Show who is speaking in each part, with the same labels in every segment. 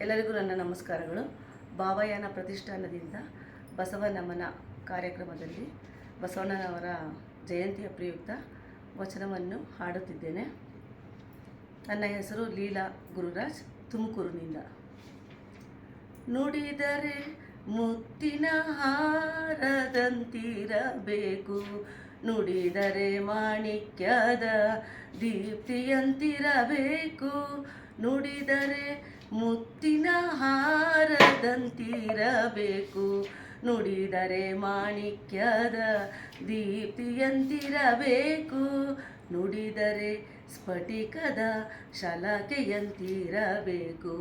Speaker 1: ಎಲ್ಲರಿಗೂ ನನ್ನ ನಮಸ್ಕಾರಗಳು. ಭಾವಯಾನ ಪ್ರತಿಷ್ಠಾನದಿಂದ ಬಸವನಮನ ಕಾರ್ಯಕ್ರಮದಲ್ಲಿ ಬಸವಣ್ಣನವರ ಜಯಂತಿಯ ಪ್ರಯುಕ್ತ ವಚನವನ್ನು ಹಾಡುತ್ತಿದ್ದೇನೆ. ನನ್ನ ಹೆಸರು ಲೀಲಾ ಗುರುರಾಜ್, ತುಮಕೂರಿನಿಂದ. ನುಡಿದರೆ ಮುತ್ತಿನ ಹಾರದಂತಿರಬೇಕು, ನುಡಿದರೆ ಮಾಣಿಕ್ಯದ ದೀಪ್ತಿಯಂತಿರಬೇಕು. ನುಡಿದರೆ ಮುತ್ತಿನ ಹಾರದಂತಿರಬೇಕು, ನುಡಿದರೆ ಮಾಣಿಕ್ಯದ ದೀಪ್ತಿಯಂತಿರಬೇಕು. ನುಡಿದರೆ ಸ್ಫಟಿಕದ ಶಲಾಕೆಯಂತಿರಬೇಕು,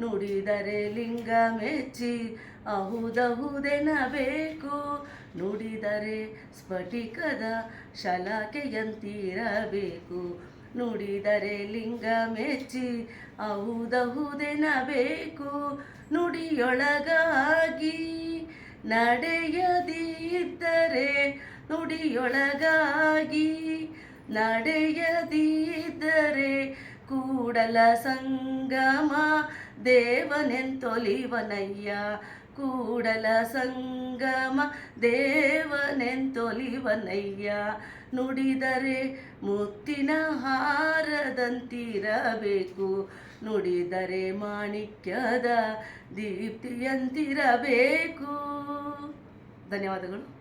Speaker 1: ನುಡಿದರೆ ಲಿಂಗ ಮೆಚ್ಚಿ ಅಹುದಹುದೆನಬೇಕು. ನುಡಿದರೆ ಸ್ಫಟಿಕದ ಶಲಾಕೆಯಂತಿರಬೇಕು, ನುಡಿದರೆ ಲಿಂಗ ಮೆಚ್ಚಿ ಅಹುದಹುದೆನಬೇಕು. ನುಡಿಯೊಳಗಾಗಿ ನಡೆಯದಿದ್ದರೆ, ನುಡಿಯೊಳಗಾಗಿ ನಡೆಯದಿದ್ದರೆ ಕೂಡಲ ಸಂಗಮ ದೇವನೆಂತೊಲಿವನಯ್ಯ. ಕೂಡಲ ಸಂಗಮ ದೇವನೆಂತೊಲಿವನಯ್ಯ. ನುಡಿದರೆ ಮುತ್ತಿನ ಹಾರದಂತಿರಬೇಕು, ನುಡಿದರೆ ಮಾಣಿಕ್ಯದ ದೀಪ್ತಿಯಂತಿರಬೇಕು. ಧನ್ಯವಾದಗಳು.